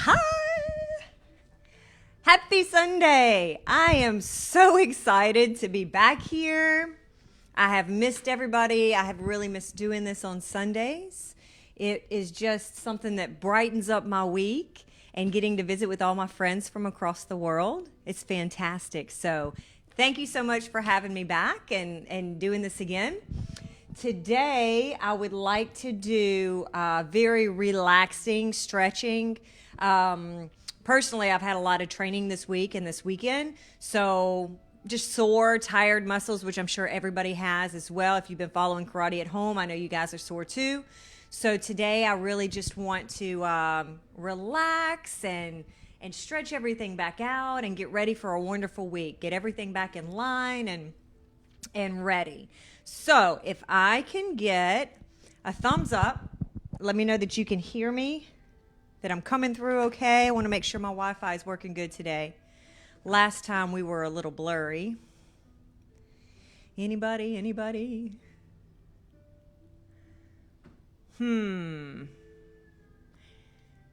Hi! Happy Sunday! I am so excited to be back here. I have missed everybody. I have really missed doing this on Sundays. It is just something that brightens up my week, and getting to visit with all my friends from across the world. It's fantastic. So thank you so much for having me back and doing this again. Today, I would like to do very relaxing stretching. Personally, I've had a lot of training this week and this weekend, so just sore, tired muscles, which I'm sure everybody has as well. If you've been following karate at home, I know you guys are sore too. So today, I really just want to relax and stretch everything back out and get ready for a wonderful week. Get everything back in line and ready. So if I can get a thumbs up, let me know that you can hear me, that I'm coming through okay. I want to make sure my Wi-Fi is working good today. Last time we were a little blurry. Anybody?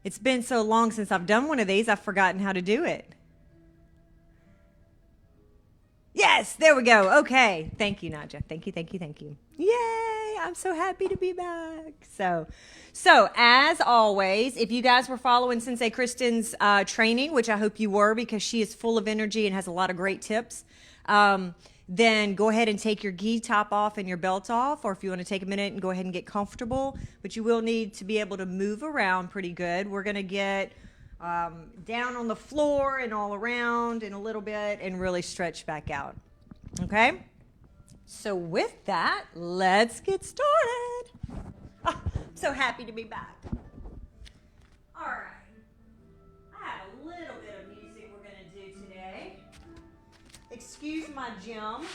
It's been so long since I've done one of these, I've forgotten how to do it. Yes, there we go. Okay. Thank you, Nadja. Thank you. Yay! I'm so happy to be back. So as always, if you guys were following Sensei Kristen's training, which I hope you were because she is full of energy and has a lot of great tips, then go ahead and take your gi top off and your belt off, or if you want to take a minute and go ahead and get comfortable, but you will need to be able to move around pretty good. We're going to get down on the floor and all around in a little bit and really stretch back out. Okay? So with that, let's get started. Oh, I'm so happy to be back. All right. I have a little bit of music we're going to do today. Excuse my gym.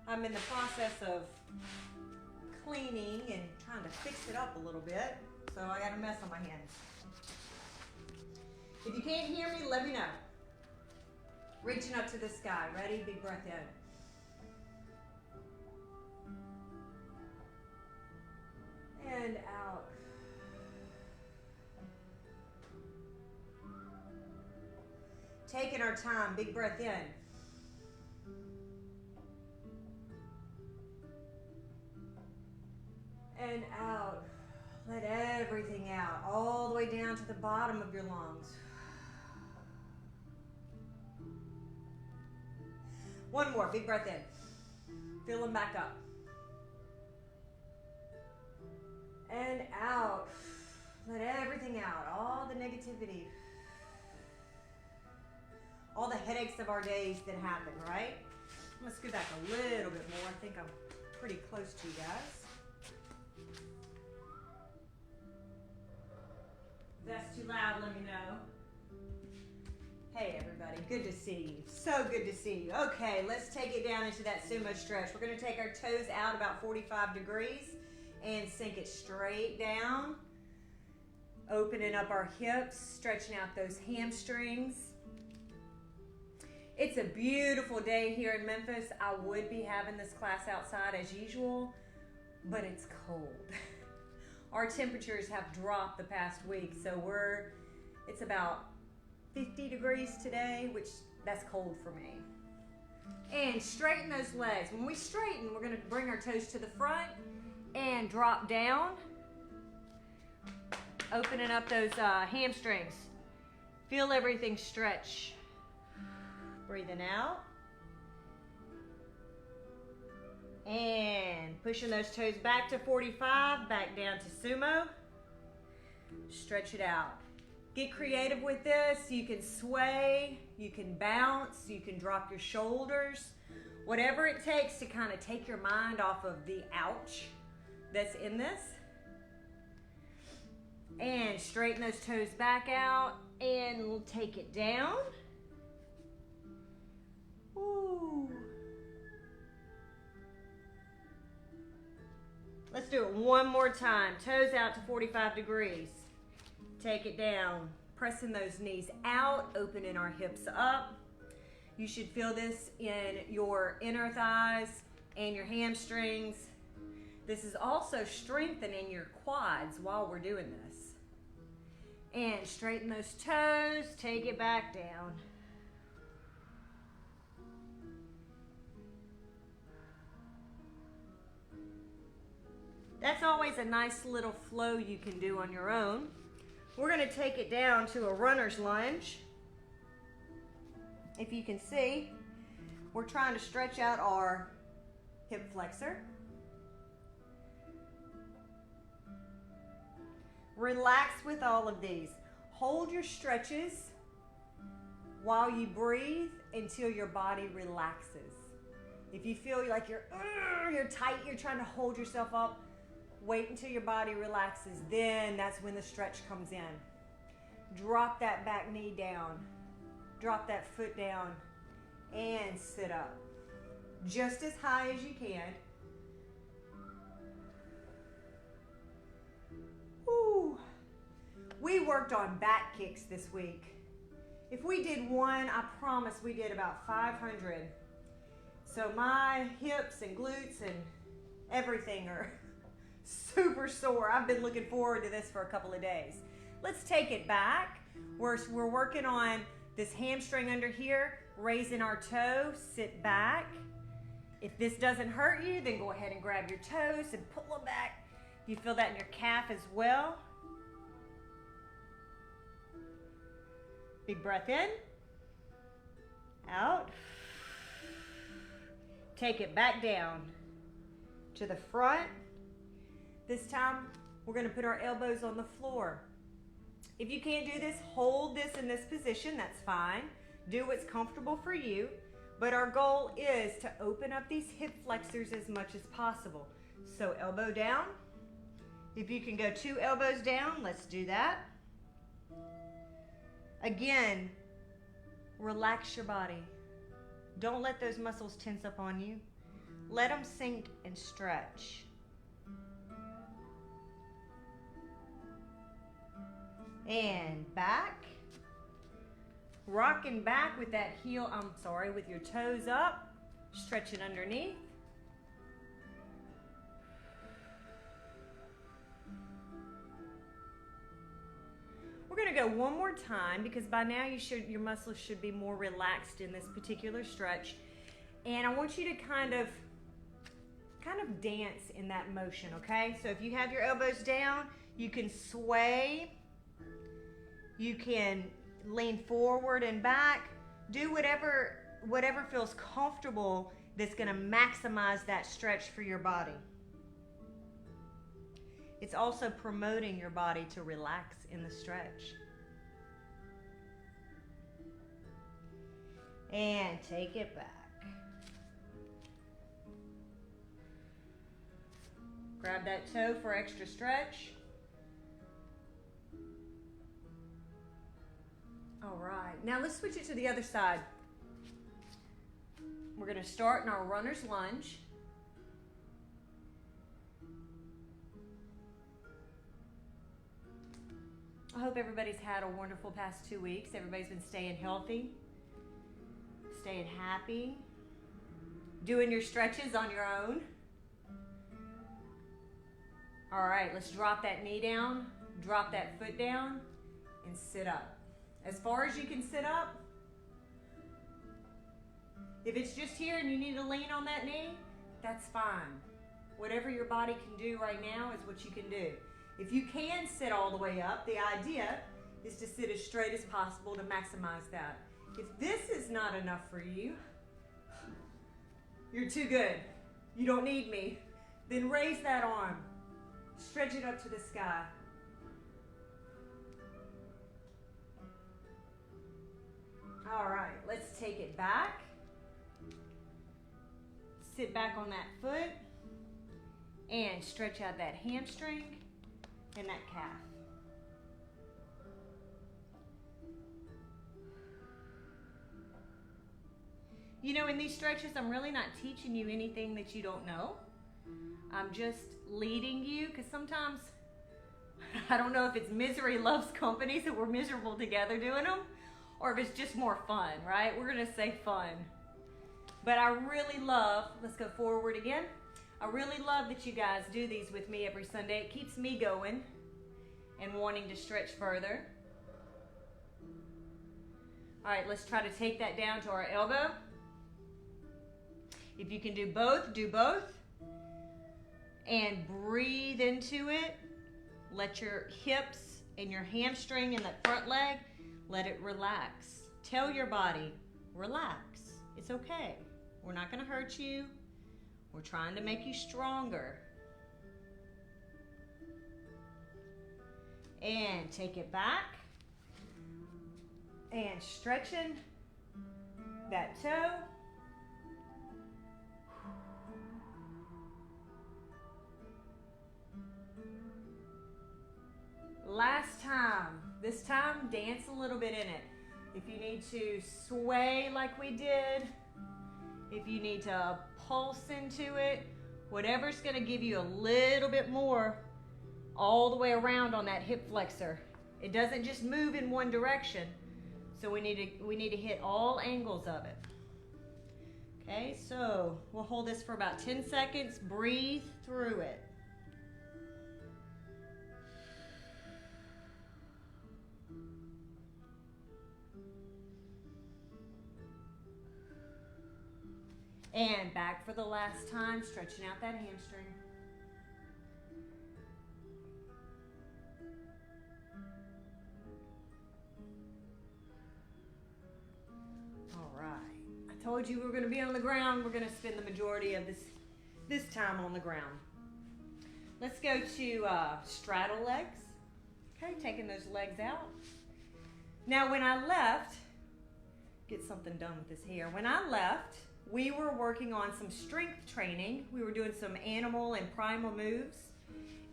I'm in the process of cleaning and trying to fix it up a little bit, so I got a mess on my hands. If you can't hear me, let me know. Reaching up to the sky. Ready? Big breath in. And out. Taking our time. Big breath in. And out. Let everything out. All the way down to the bottom of your lungs. One more, big breath in. Fill them back up. And out. Let everything out, all the negativity. All the headaches of our days that happen, right? I'm gonna scoot back a little bit more. I think I'm pretty close to you guys. If that's too loud, let me know. Hey everybody, good to see you. So good to see you. Okay, let's take it down into that sumo stretch. We're gonna take our toes out about 45 degrees and sink it straight down. Opening up our hips, stretching out those hamstrings. It's a beautiful day here in Memphis. I would be having this class outside as usual, but it's cold. Our temperatures have dropped the past week, so it's about 50 degrees today, which that's cold for me. And straighten those legs. When we straighten, we're gonna bring our toes to the front and drop down, opening up those hamstrings. Feel everything stretch. Breathing out. And pushing those toes back to 45, back down to sumo. Stretch it out. Get creative with this. You can sway, you can bounce, you can drop your shoulders. Whatever it takes to kind of take your mind off of the ouch that's in this. And straighten those toes back out and we'll take it down. Ooh. Let's do it one more time. Toes out to 45 degrees. Take it down. Pressing those knees out, opening our hips up. You should feel this in your inner thighs and your hamstrings. This is also strengthening your quads while we're doing this. And straighten those toes, take it back down. That's always a nice little flow you can do on your own. We're gonna take it down to a runner's lunge. If you can see, we're trying to stretch out our hip flexor. Relax with all of these. Hold your stretches while you breathe until your body relaxes. If you feel like you're tight, you're trying to hold yourself up, wait until your body relaxes. Then that's when the stretch comes in. Drop that back knee down. Drop that foot down and sit up. Just as high as you can. Woo. We worked on back kicks this week. If we did one, I promise we did about 500. So my hips and glutes and everything are super sore. I've been looking forward to this for a couple of days. Let's take it back. We're working on this hamstring under here, raising our toe, sit back. If this doesn't hurt you, then go ahead and grab your toes and pull them back. You feel that in your calf as well. Big breath in, out. Take it back down to the front. This time, we're gonna put our elbows on the floor. If you can't do this, hold this in this position, that's fine. Do what's comfortable for you, but our goal is to open up these hip flexors as much as possible. So elbow down. If you can go 2 elbows down, let's do that. Again, relax your body. Don't let those muscles tense up on you. Let them sink and stretch. And back. Rocking back with that heel, with your toes up. Stretch it underneath. We're gonna go one more time because by now your muscles should be more relaxed in this particular stretch. And I want you to kind of dance in that motion, okay? So if you have your elbows down, you can sway. You can lean forward and back. Do whatever feels comfortable that's gonna maximize that stretch for your body. It's also promoting your body to relax in the stretch. And take it back. Grab that toe for extra stretch. All right, now let's switch it to the other side. We're gonna start in our runner's lunge. I hope everybody's had a wonderful past 2 weeks. Everybody's been staying healthy, staying happy, doing your stretches on your own. All right, let's drop that knee down, drop that foot down, and sit up. As far as you can sit up. If it's just here and you need to lean on that knee, that's fine. Whatever your body can do right now is what you can do. If you can sit all the way up, the idea is to sit as straight as possible to maximize that. If this is not enough for you, you're too good, you don't need me, then raise that arm. Stretch it up to the sky. All right, let's take it back. Sit back on that foot and stretch out that hamstring and that calf. You know, in these stretches, I'm really not teaching you anything that you don't know. I'm just leading you because sometimes, I don't know if it's misery loves company, so we're miserable together doing them, or if it's just more fun, right? We're gonna say fun. But I really love, let's go forward again. I really love that you guys do these with me every Sunday. It keeps me going and wanting to stretch further. All right, let's try to take that down to our elbow. If you can do both, do both. And breathe into it. Let your hips and your hamstring and that front leg, let it relax. Tell your body, relax. It's okay. We're not going to hurt you. We're trying to make you stronger. And take it back. And stretching that toe. Last time. This time, dance a little bit in it. If you need to sway like we did, if you need to pulse into it, whatever's going to give you a little bit more all the way around on that hip flexor. It doesn't just move in one direction, so we need to hit all angles of it. Okay, so we'll hold this for about 10 seconds. Breathe through it. And back for the last time, stretching out that hamstring. All right. I told you we were going to be on the ground. We're going to spend the majority of this time on the ground. Let's go to straddle legs. Okay, taking those legs out. Now, when I left, get something done with this hair. When I left, we were working on some strength training. We were doing some animal and primal moves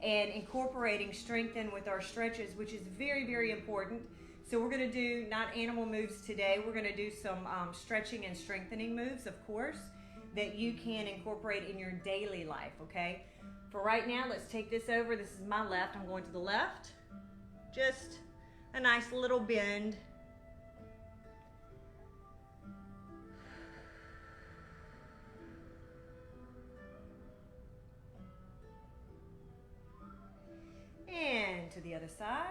and incorporating strength in with our stretches, which is very, very important. So we're going to do not animal moves today. We're going to do some stretching and strengthening moves, of course, that you can incorporate in your daily life, okay? For right now, let's take this over. This is my left. I'm going to the left. Just a nice little bend. And to the other side.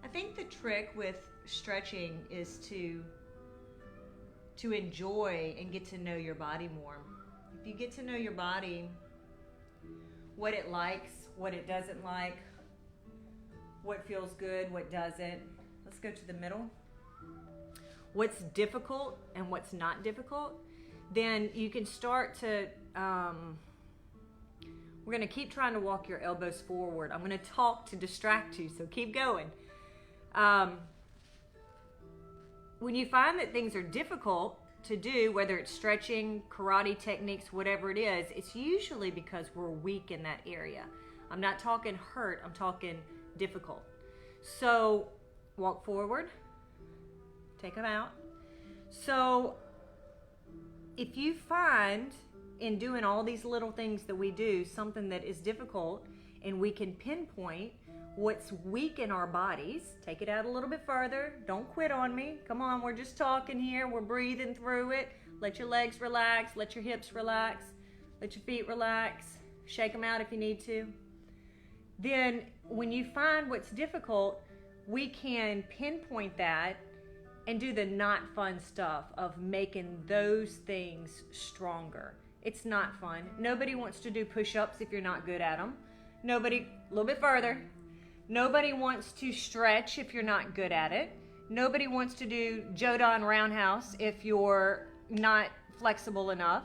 I think the trick with stretching is to enjoy and get to know your body more. If you get to know your body, what it likes, what it doesn't like, what feels good, what doesn't. Let's go to the middle. What's difficult and what's not difficult. Then you can start to, we're going to keep trying to walk your elbows forward. I'm going to talk to distract you, so keep going. When you find that things are difficult to do, whether it's stretching, karate techniques, whatever it is, it's usually because we're weak in that area. I'm not talking hurt, I'm talking difficult. So walk forward, take them out. So if you find in doing all these little things that we do something that is difficult and we can pinpoint what's weak in our bodies, take it out a little bit further. Don't quit on me. Come on, we're just talking here. We're breathing through it. Let your legs relax. Let your hips relax. Let your feet relax. Shake them out if you need to. Then when you find what's difficult, we can pinpoint that and do the not fun stuff of making those things stronger. It's not fun. Nobody wants to do push-ups if you're not good at them. Nobody, a little bit further. Nobody wants to stretch if you're not good at it. Nobody wants to do Jodan roundhouse if you're not flexible enough.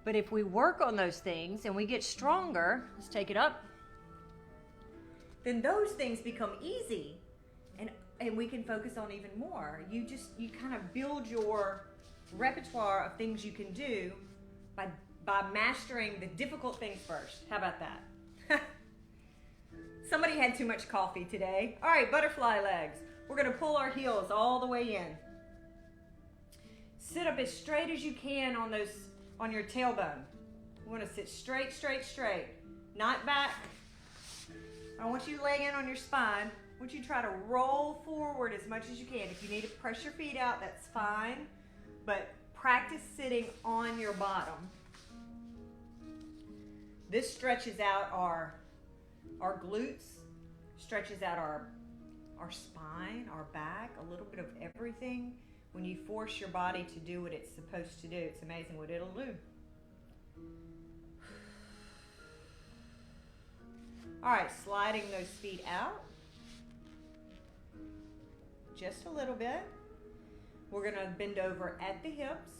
But if we work on those things and we get stronger, let's take it up, then those things become easy and we can focus on even more. You kind of build your repertoire of things you can do by mastering the difficult things first. How about that? Somebody had too much coffee today. All right, butterfly legs. We're going to pull our heels all the way in. Sit up as straight as you can on your tailbone. We want to sit straight, straight, straight. Not back. I don't want you laying in on your spine. I want you to try to roll forward as much as you can. If you need to press your feet out, that's fine. But practice sitting on your bottom. This stretches out our glutes, stretches out our spine, our back, a little bit of everything. When you force your body to do what it's supposed to do, it's amazing what it'll do. All right, sliding those feet out just a little bit. We're gonna bend over at the hips,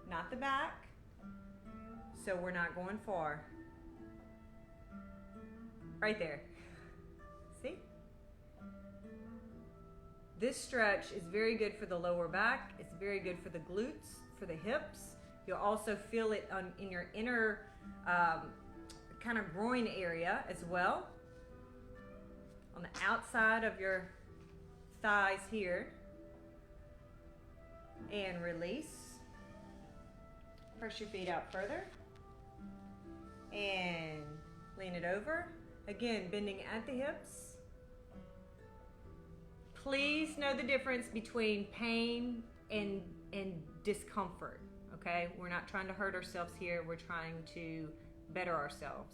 not the back, so we're not going far. Right there. See? This stretch is very good for the lower back. It's very good for the glutes, for the hips. You'll also feel it in your inner kind of groin area as well. On the outside of your thighs here. And release. Press your feet out further. And lean it over. Again, bending at the hips. Please know the difference between pain and discomfort, okay? We're not trying to hurt ourselves here. We're trying to better ourselves.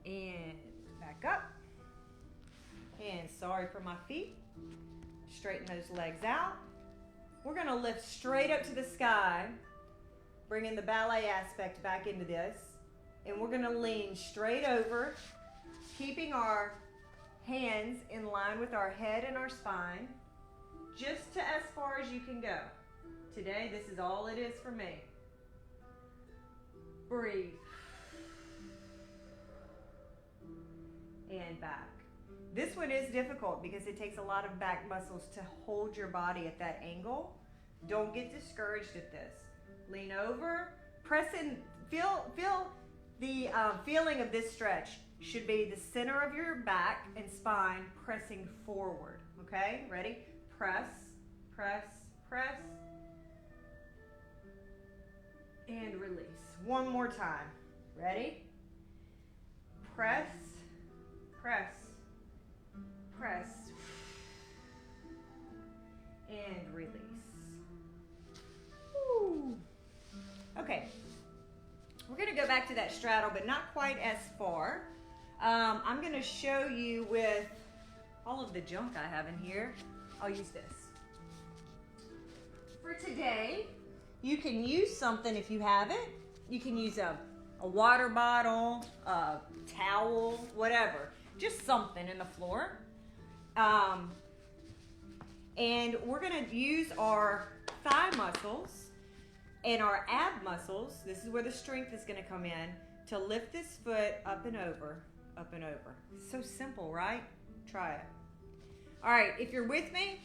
And back up. And sorry for my feet. Straighten those legs out. We're gonna lift straight up to the sky, bringing the ballet aspect back into this. And we're gonna lean straight over, keeping our hands in line with our head and our spine, just to as far as you can go. Today, this is all it is for me. Breathe. And back. This one is difficult because it takes a lot of back muscles to hold your body at that angle. Don't get discouraged at this. Lean over, press in, feel the feeling of this stretch should be the center of your back and spine pressing forward, okay? Ready? Press, press, press, and release. One more time. Ready? Press, press, press, and release. Woo. Okay. We're going to go back to that straddle, but not quite as far. I'm going to show you with all of the junk I have in here. I'll use this. For today, you can use something if you have it. You can use a water bottle, a towel, whatever. Just something in the floor. And we're going to use our thigh muscles and our ab muscles. This is where the strength is going to come in to lift this foot up and over, up and over. So simple, right? Try it. All right, if you're with me,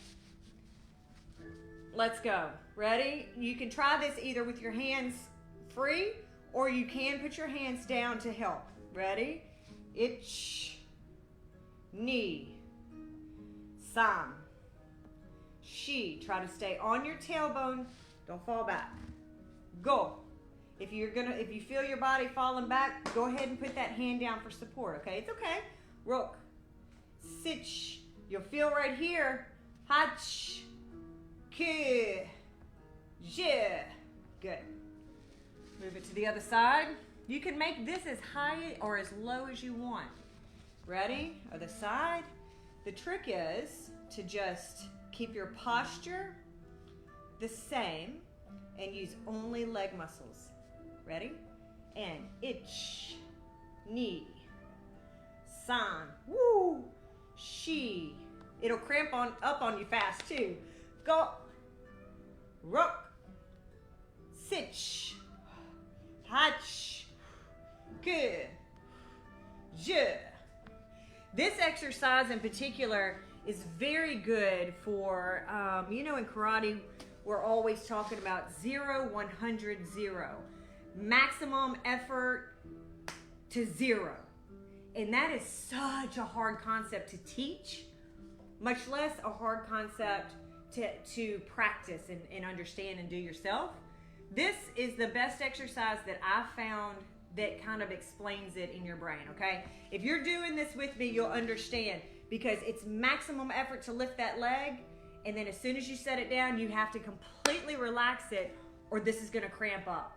let's go. Ready? You can try this either with your hands free or you can put your hands down to help. Ready? Ich, ni, san, shi. Try to stay on your tailbone. Don't fall back. Go. If you feel your body falling back, go ahead and put that hand down for support, okay? It's okay. Rok, sich. You'll feel right here. Hach, ki, je. Good. Move it to the other side. You can make this as high or as low as you want. Ready? Other side. The trick is to just keep your posture the same and use only leg muscles. Ready? And ich, ni, san, woo, shi. It'll cramp up on you fast too. Go, rok, sich, hach, ke, je. This exercise in particular is very good for, in karate, we're always talking about 0, 100, 0. Maximum effort to 0. And that is such a hard concept to teach, much less a hard concept to practice and understand and do yourself. This is the best exercise that I've found that kind of explains it in your brain, okay? If you're doing this with me, you'll understand because it's maximum effort to lift that leg, and then as soon as you set it down, you have to completely relax it or this is gonna cramp up,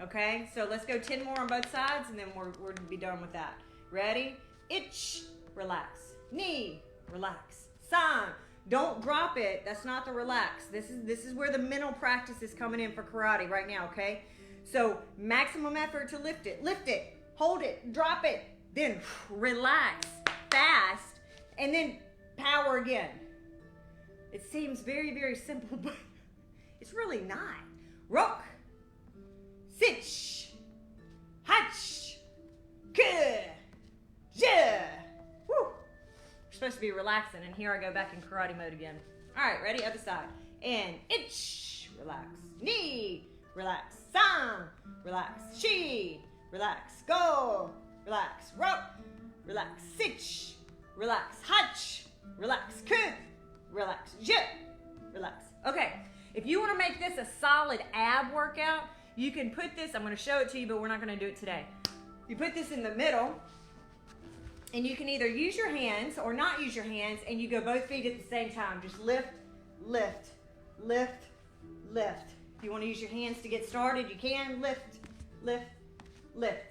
okay? So let's go 10 more on both sides and then we're be done with that. Ready? Itch, relax. Knee, relax. San, don't drop it. That's not the relax. This is where the mental practice is coming in for karate right now, okay? So maximum effort to lift it, hold it, drop it, then relax, fast, and then power again. It seems very, very simple, but it's really not. Rock, cinch, hatch, ke, ja. Woo. We're supposed to be relaxing, and here I go back in karate mode again. All right, ready? Other side. And itch, relax. Knee, relax. San, relax. Shi, relax. Go, relax. Rock, relax. Cinch, relax. Hatch, relax. Ke, relax. Ja, relax. Okay, if you want to make this a solid ab workout, you can put this, I'm going to show it to you, but we're not going to do it today. You put this in the middle, and you can either use your hands or not use your hands, and you go both feet at the same time. Just lift, lift, lift, lift. If you want to use your hands to get started, you can. Lift, lift, lift.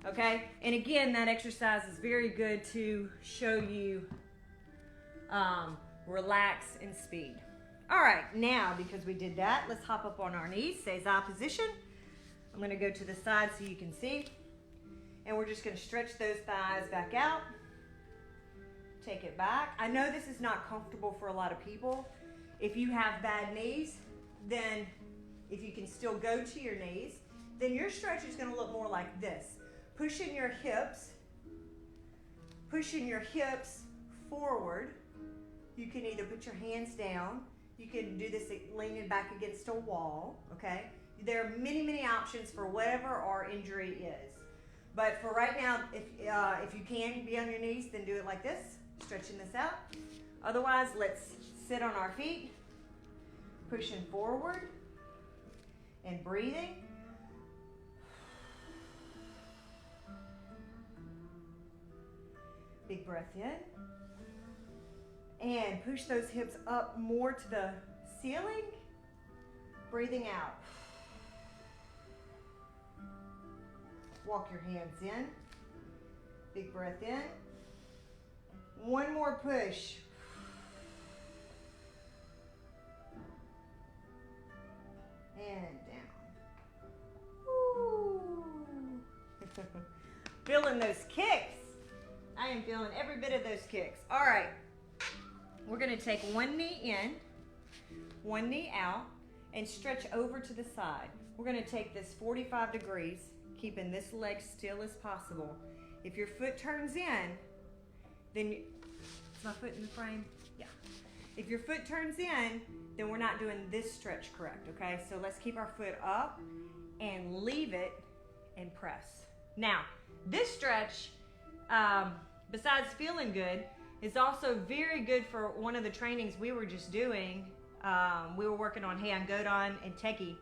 Okay? And again, that exercise is very good to show you relax and speed. All right, now because we did that, let's hop up on our knees, seiza position. I'm going to go to the side so you can see. And we're just going to stretch those thighs back out. Take it back. I know this is not comfortable for a lot of people. If you have bad knees, then if you can still go to your knees, then your stretch is going to look more like this. Pushing your hips forward. You can either put your hands down. You can do this leaning back against a wall, okay? There are many, many options for whatever our injury is. But for right now, if you can be on your knees, then do it like this, stretching this out. Otherwise, let's sit on our feet, pushing forward and breathing. Big breath in. And push those hips up more to the ceiling. Breathing out. Walk your hands in. Big breath in. One more push. And down. Woo. Feeling those kicks. I am feeling every bit of those kicks. All right. We're going to take one knee in, one knee out, and stretch over to the side. We're going to take this 45 degrees, keeping this leg still as possible. If your foot turns in, then is my foot in the frame? Yeah. If your foot turns in, then we're not doing this stretch correct, okay? So let's keep our foot up and leave it and press. Now, this stretch, besides feeling good, is also very good for one of the trainings we were just doing. We were working on Heian Godan and Teki.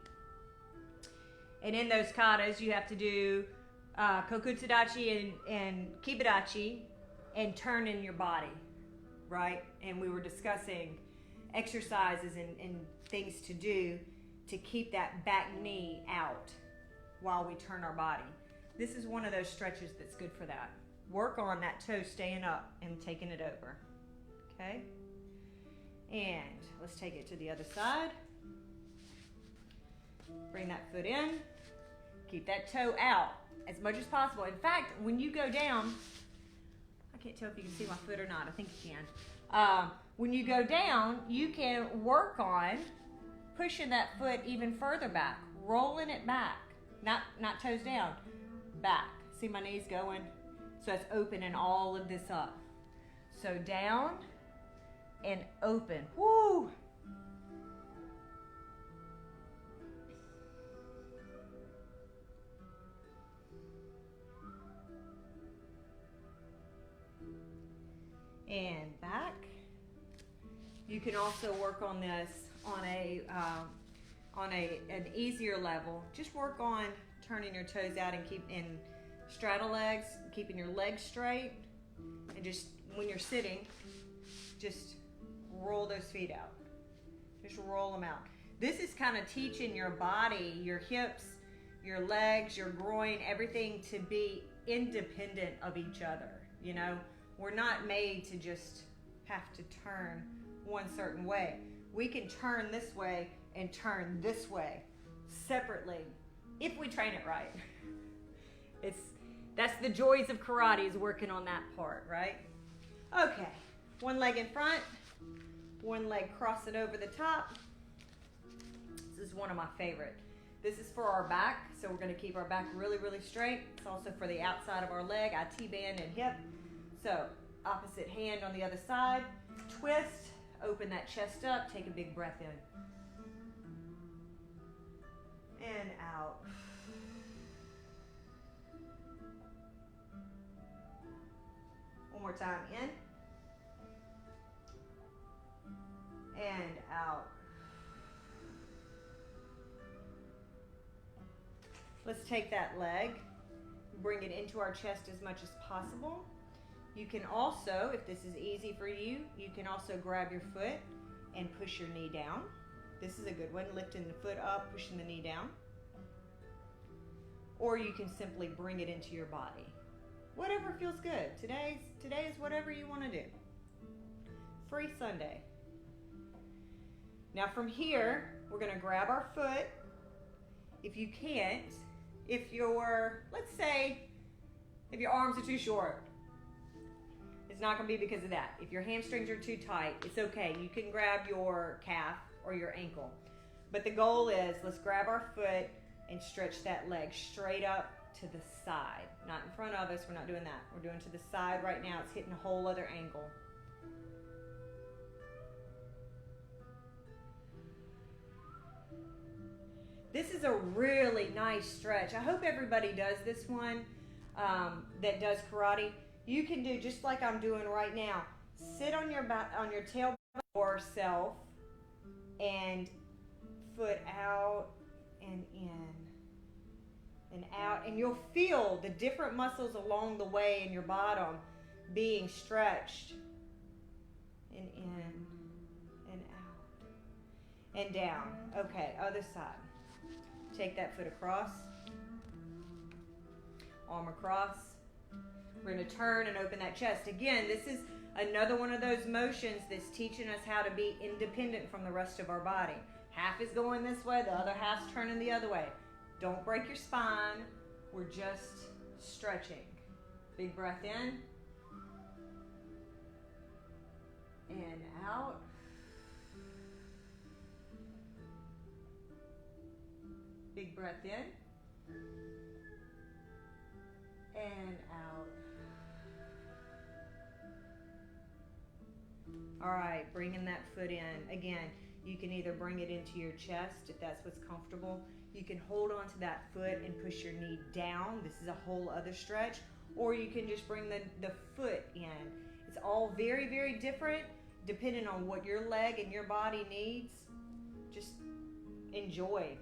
And in those katas, you have to do Kokutsudachi and Kibidachi and turn in your body, right? And we were discussing exercises and things to do to keep that back knee out while we turn our body. This is one of those stretches that's good for that. Work on that toe staying up and taking it over, okay? And let's take it to the other side. Bring that foot in. Keep that toe out as much as possible. In fact, when you go down, I can't tell if you can see my foot or not. I think you can. When you go down, you can work on pushing that foot even further back, rolling it back, not toes down, back. See my knees going? So it's opening all of this up. So down and open. Woo! And back. You can also work on this on an easier level. Just work on turning your toes out and keep in straddle legs, keeping your legs straight, and just when you're sitting, just roll those feet out. Just roll them out. This is kind of teaching your body, your hips, your legs, your groin, everything to be independent of each other. You know, we're not made to just have to turn one certain way. We can turn this way and turn this way separately if we train it right. That's the joys of karate, is working on that part, right? Okay, one leg in front, one leg cross it over the top. This is one of my favorite. This is for our back, so we're going to keep our back really, really straight. It's also for the outside of our leg, our T-band and hip. So opposite hand on the other side, twist, open that chest up, take a big breath in. And out. One more time, in. And out. Let's take that leg, bring it into our chest as much as possible. You can also, if this is easy for you, you can also grab your foot and push your knee down. This is a good one, lifting the foot up, pushing the knee down. Or you can simply bring it into your body. Whatever feels good. Today is whatever you want to do. Free Sunday. Now from here, we're going to grab our foot. If you can't, let's say, if your arms are too short, it's not going to be because of that. If your hamstrings are too tight, it's okay. You can grab your calf or your ankle. But the goal is, let's grab our foot and stretch that leg straight up to the side. Not in front of us, we're not doing that. We're doing to the side right now. It's hitting a whole other angle. This is a really nice stretch. I hope everybody does this one that does karate. You can do just like I'm doing right now. Sit on your tailbone yourself and foot out and in and out. And you'll feel the different muscles along the way in your bottom being stretched. And in and out and down. Okay, other side. Take that foot across, arm across. We're going to turn and open that chest. Again, this is another one of those motions that's teaching us how to be independent from the rest of our body. Half is going this way, the other half's turning the other way. Don't break your spine. We're just stretching. Big breath in and out. Big breath in and out. All right, bringing that foot in. Again, you can either bring it into your chest if that's what's comfortable. You can hold on to that foot and push your knee down. This is a whole other stretch. Or you can just bring the foot in. It's all very, very different depending on what your leg and your body needs. Just enjoy.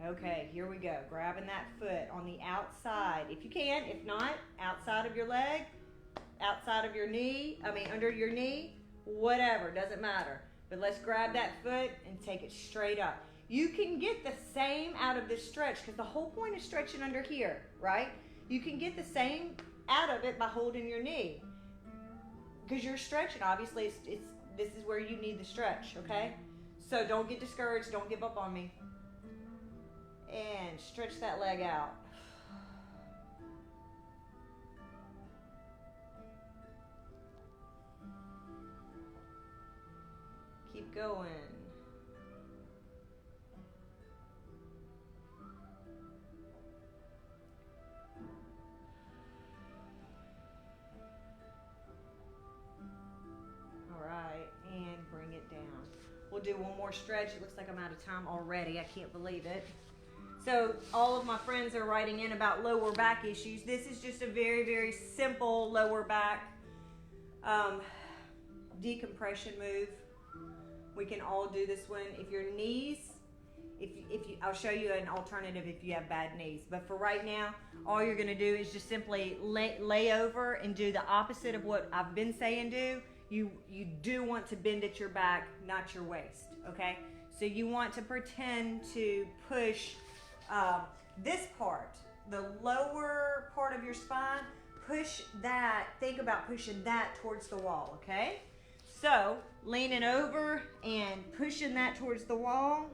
Okay, here we go. Grabbing that foot on the outside. If you can, if not, outside of your leg, outside of your knee, under your knee, whatever, doesn't matter. But let's grab that foot and take it straight up. You can get the same out of this stretch because the whole point is stretching under here, right? You can get the same out of it by holding your knee. Because you're stretching, obviously, this is where you need the stretch, okay? So don't get discouraged, don't give up on me. And stretch that leg out. Keep going. All right, and bring it down. We'll do one more stretch. It looks like I'm out of time already. I can't believe it. So all of my friends are writing in about lower back issues. This is just a very, very simple lower back decompression move. We can all do this one. If your knees, I'll show you an alternative if you have bad knees. But for right now, all you're going to do is just simply lay over and do the opposite of what I've been saying do. you do want to bend at your back, not your waist, okay? So you want to pretend to push this part, the lower part of your spine, push that, think about pushing that towards the wall, okay? So leaning over and pushing that towards the wall.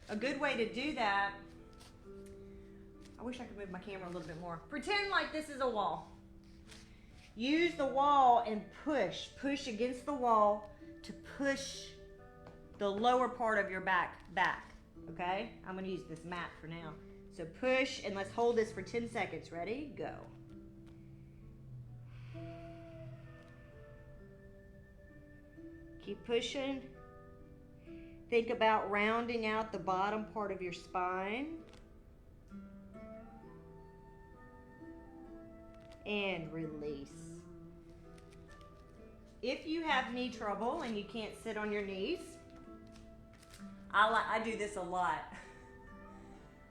A good way to do that, I wish I could move my camera a little bit more. Pretend like this is a wall. Use the wall and push against the wall to push the lower part of your back, okay? I'm gonna use this mat for now. So push, and let's hold this for 10 seconds. Ready? Go. Keep pushing. Think about rounding out the bottom part of your spine. And release. If you have knee trouble and you can't sit on your knees, I do this a lot.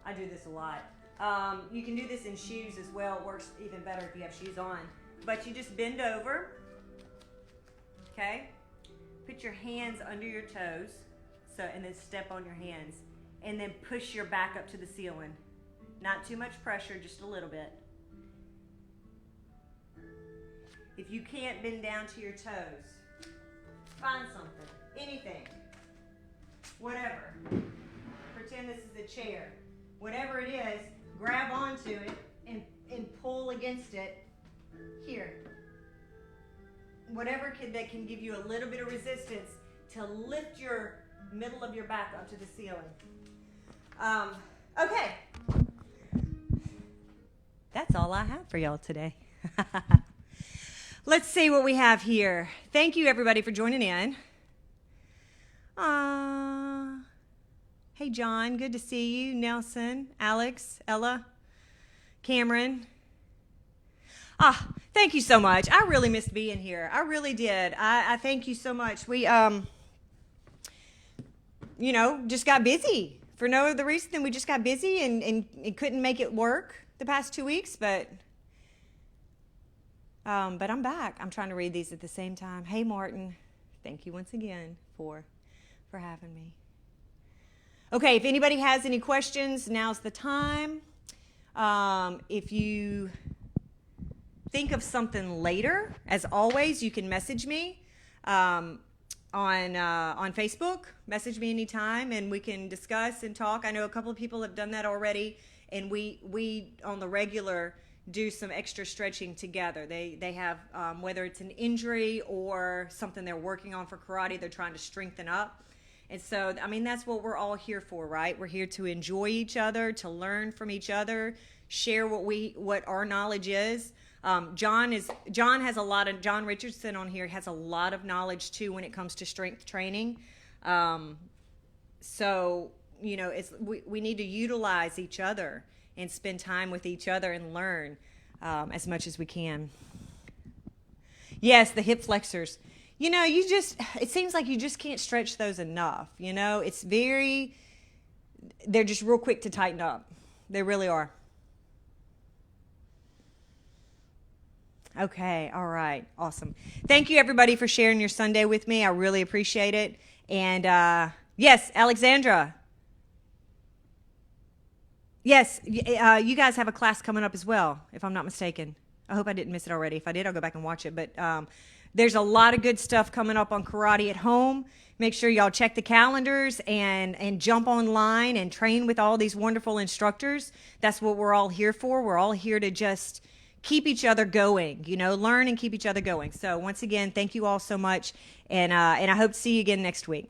I do this a lot. You can do this in shoes as well. It works even better if you have shoes on. But you just bend over, okay? Put your hands under your toes, and then step on your hands. And then push your back up to the ceiling. Not too much pressure, just a little bit. If you can't bend down to your toes, find something, anything, whatever. Pretend this is a chair. Whatever it is, grab onto it and pull against it. Here. Whatever that can give you a little bit of resistance to lift your middle of your back up to the ceiling. Okay. That's all I have for y'all today. Let's see what we have here. Thank you, everybody, for joining in. Hey, John. Good to see you. Nelson, Alex, Ella, Cameron. Thank you so much. I really missed being here. I really did. I thank you so much. We, just got busy. For no other reason than we just got busy and couldn't make it work the past 2 weeks, but I'm back. I'm trying to read these at the same time. Hey, Martin. Thank you once again for having me. Okay, if anybody has any questions, now's the time. If you think of something later, as always, you can message me on Facebook. Message me anytime, and we can discuss and talk. I know a couple of people have done that already, and we on the regular do some extra stretching together. They have, whether it's an injury or something they're working on for karate, they're trying to strengthen up. And so, I mean, that's what we're all here for, right? We're here to enjoy each other, to learn from each other, share what our knowledge is. John Richardson on here has a lot of knowledge too when it comes to strength training. So, we need to utilize each other and spend time with each other and learn as much as we can. Yes, the hip flexors. It seems like you just can't stretch those enough. They're just real quick to tighten up. They really are. Okay, all right, awesome. Thank you, everybody, for sharing your Sunday with me. I really appreciate it. And yes, Alexandra. Yes, you guys have a class coming up as well, if I'm not mistaken. I hope I didn't miss it already. If I did, I'll go back and watch it. But there's a lot of good stuff coming up on Karate at Home. Make sure y'all check the calendars and jump online and train with all these wonderful instructors. That's what we're all here for. We're all here to just keep each other going, learn and keep each other going. So once again, thank you all so much. And I hope to see you again next week.